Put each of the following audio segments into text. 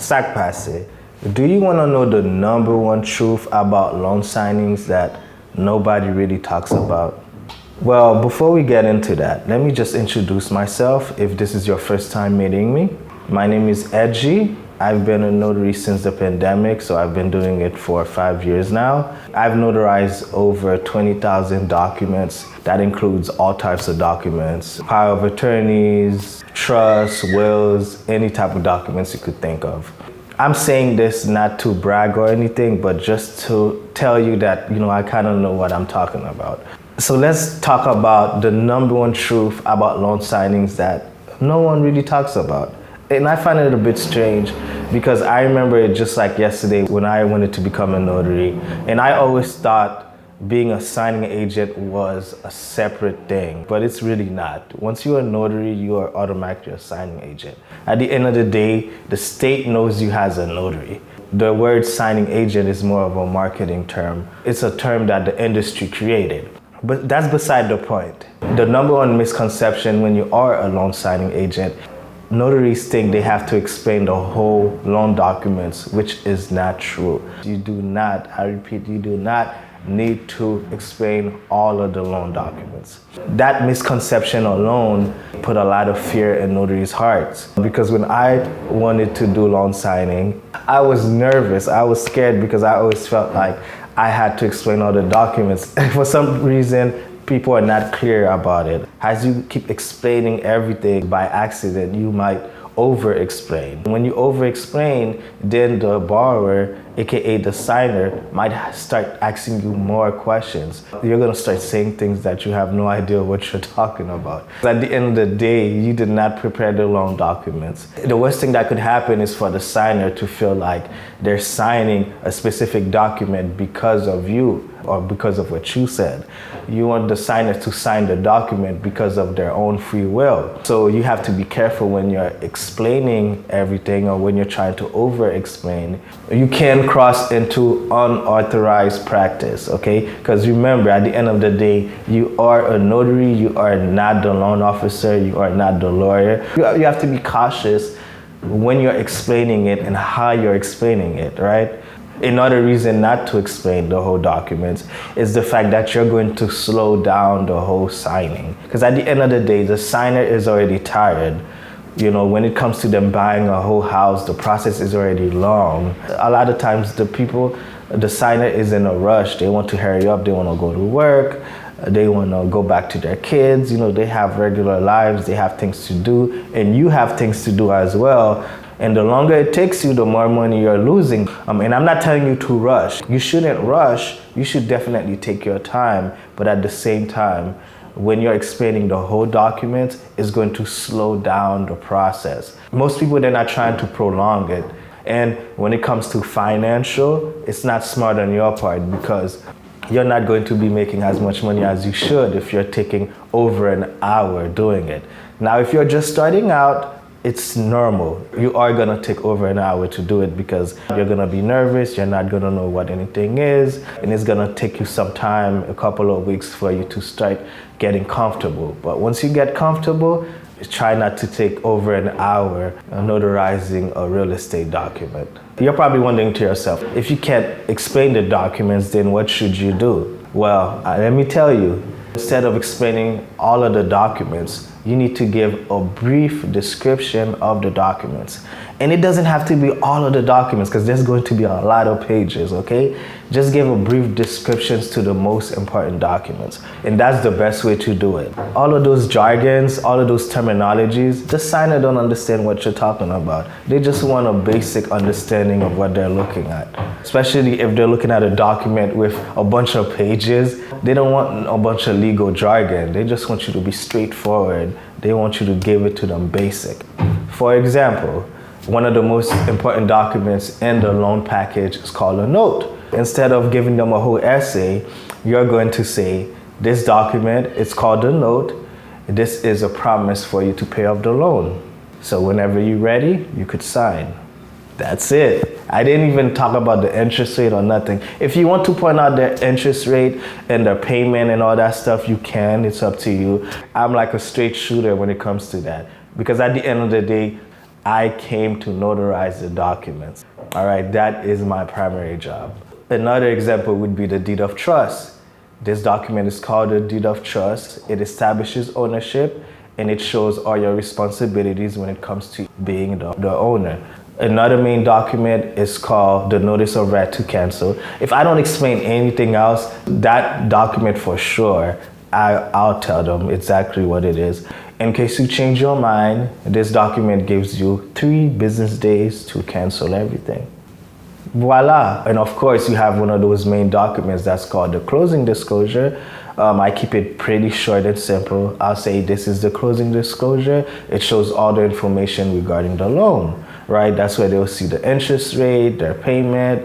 Sac passe. Do you want to know the number one truth about loan signings that nobody really talks about? Well, before we get into that, let me just introduce myself if this is your first time meeting me. My name is Edgy. I've been a notary since the pandemic, so I've been doing it for 5 years now. I've notarized over 20,000 documents. That includes all types of documents, power of attorneys, trusts, wills, any type of documents you could think of. I'm saying this not to brag or anything, but just to tell you that, I kind of know what I'm talking about. So let's talk about the number one truth about loan signings that no one really talks about. And I find it a bit strange because I remember it just like yesterday when I wanted to become a notary. And I always thought being a signing agent was a separate thing, but it's really not. Once you're a notary, you are automatically a signing agent. At the end of the day, the state knows you as a notary. The word signing agent is more of a marketing term. It's a term that the industry created. But that's beside the point. The number one misconception when you are a loan signing agent, notaries think they have to explain the whole loan documents, which is not true. You do not, I repeat, you do not need to explain all of the loan documents. That misconception alone put a lot of fear in notaries' hearts. Because when I wanted to do loan signing, I was nervous, I was scared because I always felt like I had to explain all the documents. And for some reason, people are not clear about it. As you keep explaining everything by accident, you might over-explain. When you over-explain, then the borrower, aka the signer, might start asking you more questions. You're gonna start saying things that you have no idea what you're talking about. At the end of the day, you did not prepare the loan documents. The worst thing that could happen is for the signer to feel like they're signing a specific document because of you or because of what you said. You want the signer to sign the document because of their own free will. So you have to be careful when you're explaining everything or when you're trying to over-explain. You can cross into unauthorized practice, okay? Because remember, at the end of the day, you are a notary, you are not the loan officer, you are not the lawyer. You have to be cautious when you're explaining it and how you're explaining it, right? Another reason not to explain the whole documents is the fact that you're going to slow down the whole signing. Because at the end of the day, the signer is already tired. When it comes to them buying a whole house, the process is already long. A lot of times the signer is in a rush. They want to hurry up, they want to go to work, they want to go back to their kids. They have regular lives, they have things to do, and you have things to do as well. And the longer it takes you, the more money you're losing. And I'm not telling you to rush. You shouldn't rush. You should definitely take your time. But at the same time, when you're explaining the whole document, it's going to slow down the process. Most people, they're not trying to prolong it. And when it comes to financial, it's not smart on your part because you're not going to be making as much money as you should if you're taking over an hour doing it. Now, if you're just starting out, it's normal. You are gonna take over an hour to do it because you're gonna be nervous, you're not gonna know what anything is, and it's gonna take you some time, a couple of weeks for you to start getting comfortable. But once you get comfortable, try not to take over an hour notarizing a real estate document. You're probably wondering to yourself, if you can't explain the documents, then what should you do? Well, let me tell you, instead of explaining all of the documents, you need to give a brief description of the documents. And it doesn't have to be all of the documents because there's going to be a lot of pages, okay? Just give a brief descriptions to the most important documents. And that's the best way to do it. All of those jargons, all of those terminologies, the signer don't understand what you're talking about. They just want a basic understanding of what they're looking at. Especially if they're looking at a document with a bunch of pages, they don't want a bunch of legal jargon. They just want you to be straightforward. They want you to give it to them basic. For example, one of the most important documents in the loan package is called a note. Instead of giving them a whole essay, you're going to say, this document, it's called a note. This is a promise for you to pay off the loan. So whenever you're ready, you could sign. That's it. I didn't even talk about the interest rate or nothing. If you want to point out their interest rate and their payment and all that stuff, you can. It's up to you. I'm like a straight shooter when it comes to that. Because at the end of the day, I came to notarize the documents. All right, that is my primary job. Another example would be the deed of trust. This document is called a deed of trust. It establishes ownership and it shows all your responsibilities when it comes to being the owner. Another main document is called the notice of right to cancel. If I don't explain anything else, that document for sure, I'll tell them exactly what it is. In case you change your mind, this document gives you 3 business days to cancel everything. Voila. And of course, you have one of those main documents that's called the closing disclosure. I keep it pretty short and simple. I'll say this is the closing disclosure. It shows all the information regarding the loan, right? That's where they'll see the interest rate, their payment.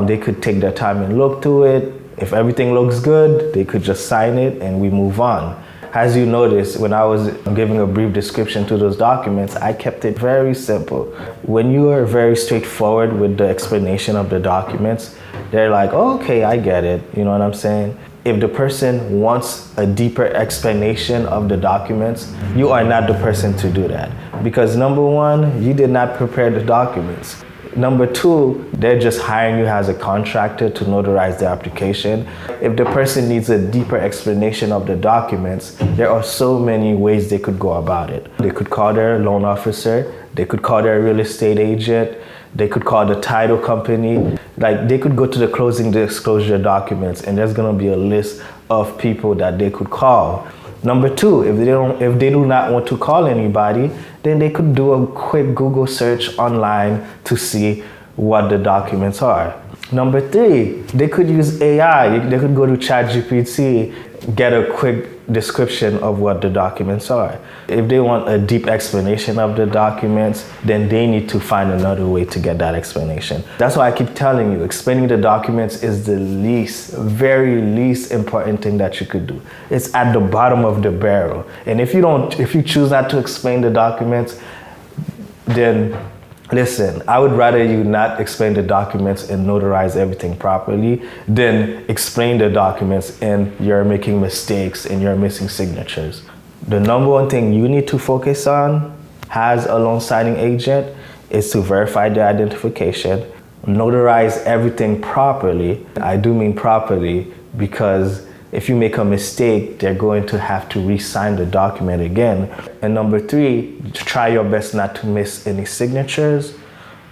They could take their time and look through it. If everything looks good, they could just sign it and we move on. As you notice, when I was giving a brief description to those documents, I kept it very simple. When you are very straightforward with the explanation of the documents, they're like, oh, okay, I get it. You know what I'm saying? If the person wants a deeper explanation of the documents, you are not the person to do that. Because number one, you did not prepare the documents. Number two, they're just hiring you as a contractor to notarize the application. If the person needs a deeper explanation of the documents, there are so many ways they could go about it. They could call their loan officer, they could call their real estate agent, they could call the title company. Like, they could go to the closing disclosure documents and there's gonna be a list of people that they could call. Number two, if they do not want to call anybody, then they could do a quick Google search online to see what the documents are. Number three, they could use AI. They could go to ChatGPT, get a quick description of what the documents are. If they want a deep explanation of the documents, then they need to find another way to get that explanation. That's why I keep telling you, explaining the documents is the very least important thing that you could do. It's at the bottom of the barrel. And if you choose not to explain the documents, then listen, I would rather you not explain the documents and notarize everything properly than explain the documents and you're making mistakes and you're missing signatures. The number one thing you need to focus on as a loan signing agent is to verify the identification, notarize everything properly. I do mean properly because if you make a mistake, they're going to have to re-sign the document again. And number three, try your best not to miss any signatures.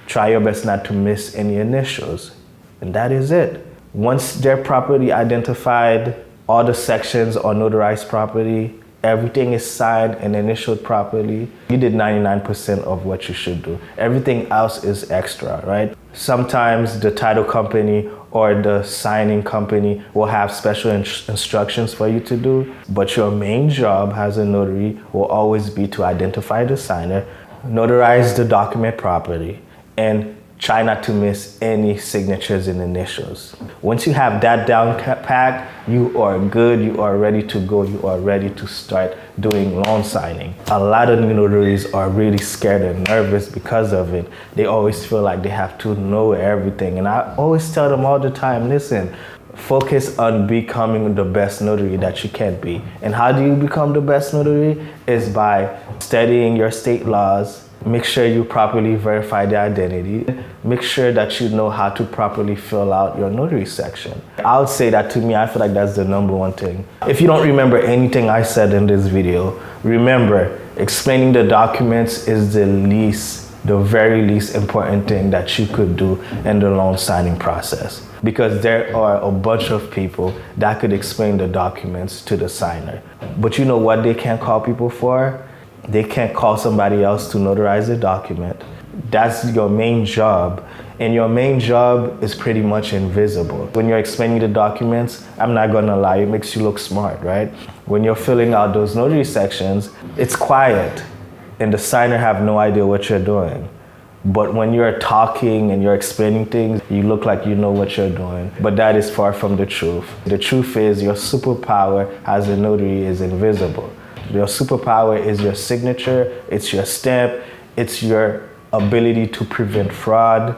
Try your best not to miss any initials. And that is it. Once they're properly identified, all the sections are notarized properly, everything is signed and initialed properly, you did 99% of what you should do. Everything else is extra, right? Sometimes the title company or the signing company will have special instructions for you to do, but your main job as a notary will always be to identify the signer, notarize the document properly, and try not to miss any signatures and initials. Once you have that down pat, you are good, you are ready to go, you are ready to start doing loan signing. A lot of new notaries are really scared and nervous because of it. They always feel like they have to know everything. And I always tell them all the time, listen, focus on becoming the best notary that you can be. And how do you become the best notary? Is by studying your state laws. Make sure you properly verify the identity. Make sure that you know how to properly fill out your notary section. I would say that to me, I feel like that's the number one thing. If you don't remember anything I said in this video, remember, explaining the documents is the very least important thing that you could do in the loan signing process. Because there are a bunch of people that could explain the documents to the signer. But you know what they can't call people for? They can't call somebody else to notarize a document. That's your main job. And your main job is pretty much invisible. When you're explaining the documents, I'm not gonna lie, it makes you look smart, right? When you're filling out those notary sections, it's quiet and the signer have no idea what you're doing. But when you're talking and you're explaining things, you look like you know what you're doing. But that is far from the truth. The truth is your superpower as a notary is invisible. Your superpower is your signature, it's your stamp, it's your ability to prevent fraud.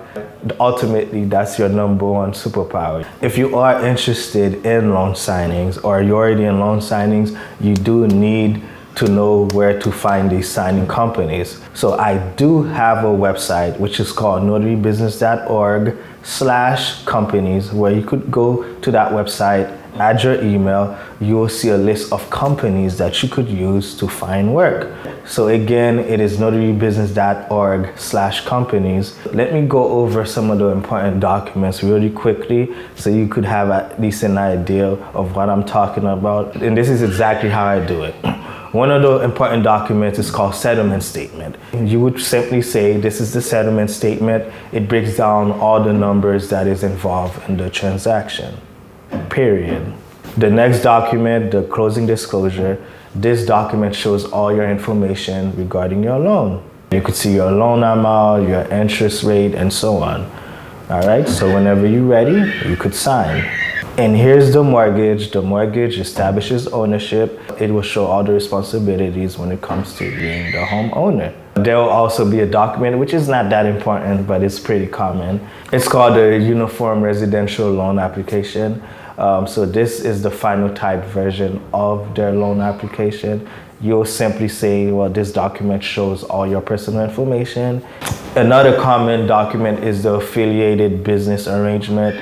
Ultimately, that's your number one superpower. If you are interested in loan signings or you're already in loan signings, you do need to know where to find these signing companies. So I do have a website which is called notarybusiness.org/companies, where you could go to that website, add your email, you will see a list of companies that you could use to find work. So again, it is notarybusiness.org/companies. Let me go over some of the important documents really quickly so you could have at least an idea of what I'm talking about. And this is exactly how I do it. One of the important documents is called settlement statement. You would simply say, this is the settlement statement. It breaks down all the numbers that is involved in the transaction, period. The next document, the closing disclosure, this document shows all your information regarding your loan. You could see your loan amount, your interest rate, and so on. All right, so whenever you're ready, you could sign. And here's the mortgage. The mortgage establishes ownership. It will show all the responsibilities when it comes to being the homeowner. There will also be a document, which is not that important, but it's pretty common. It's called the Uniform Residential Loan Application. So this is the final typed version of their loan application. You'll simply say, well, this document shows all your personal information. Another common document is the affiliated business arrangement.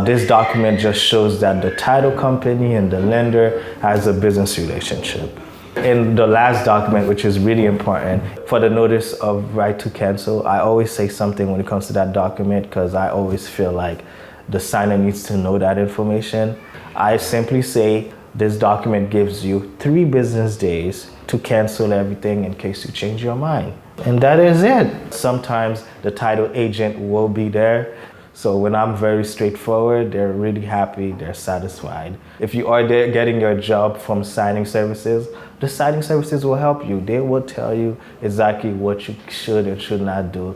This document just shows that the title company and the lender has a business relationship. And the last document, which is really important, for the notice of right to cancel, I always say something when it comes to that document because I always feel like the signer needs to know that information. I simply say this document gives you 3 business days to cancel everything in case you change your mind. And that is it. Sometimes the title agent will be there. So when I'm very straightforward, they're really happy, they're satisfied. If you are there getting your job from signing services, the signing services will help you. They will tell you exactly what you should and should not do.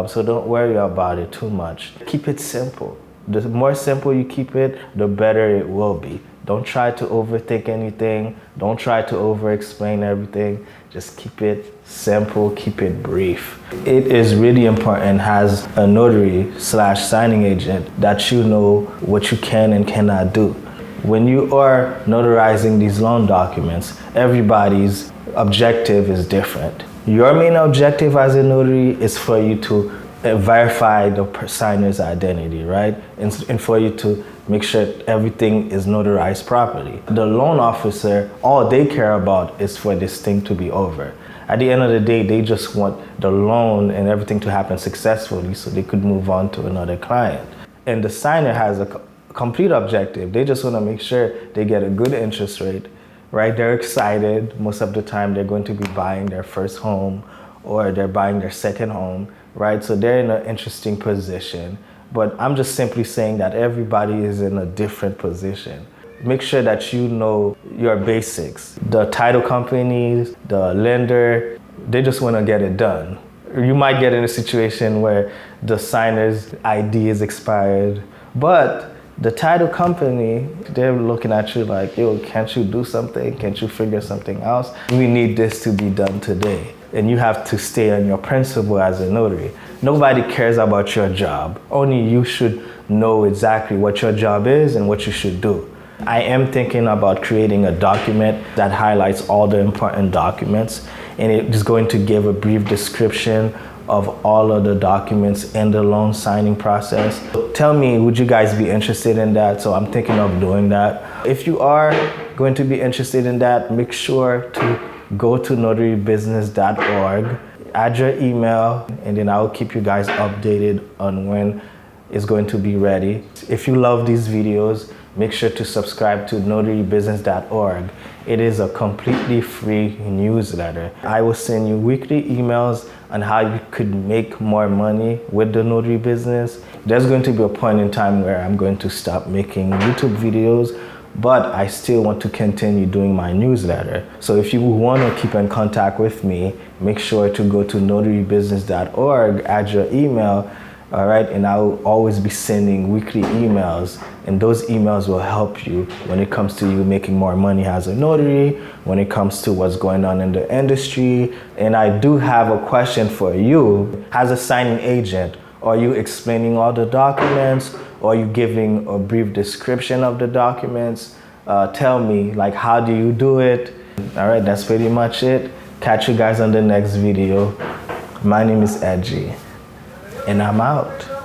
So don't worry about it too much. Keep it simple. The more simple you keep it, the better it will be. Don't try to overthink anything. Don't try to over-explain everything. Just keep it simple, keep it brief. It is really important as a notary/signing agent that you know what you can and cannot do. When you are notarizing these loan documents, everybody's objective is different. Your main objective as a notary is for you to verify the signer's identity, right? And for you to make sure everything is notarized properly. The loan officer, all they care about is for this thing to be over. At the end of the day, they just want the loan and everything to happen successfully so they could move on to another client. And the signer has a complete objective. They just want to make sure they get a good interest rate, right? They're excited. Most of the time, they're going to be buying their first home or they're buying their second home, right? So they're in an interesting position. But I'm just simply saying that everybody is in a different position. Make sure that you know your basics. The title companies, the lender, they just want to get it done. You might get in a situation where the signer's ID is expired, but the title company, they're looking at you like, yo, can't you do something? Can't you figure something else? We need this to be done today. And you have to stay on your principle as a notary. Nobody cares about your job. Only you should know exactly what your job is and what you should do. I am thinking about creating a document that highlights all the important documents, and it is going to give a brief description of all of the documents in the loan signing process. Tell me, would you guys be interested in that? So I'm thinking of doing that. If you are going to be interested in that, make sure to go to notarybusiness.org, add your email, and then I'll keep you guys updated on when it's going to be ready. If you love these videos, make sure to subscribe to notarybusiness.org. It is a completely free newsletter. I will send you weekly emails on how you could make more money with the notary business. There's going to be a point in time where I'm going to stop making YouTube videos, but I still want to continue doing my newsletter. So if you want to keep in contact with me, make sure to go to notarybusiness.org, add your email, all right? And I will always be sending weekly emails, and those emails will help you when it comes to you making more money as a notary, when it comes to what's going on in the industry. And I do have a question for you. As a signing agent, are you explaining all the documents? Or are you giving a brief description of the documents? Tell me, like, how do you do it? All right, that's pretty much it. Catch you guys on the next video. My name is Edgy, and I'm out.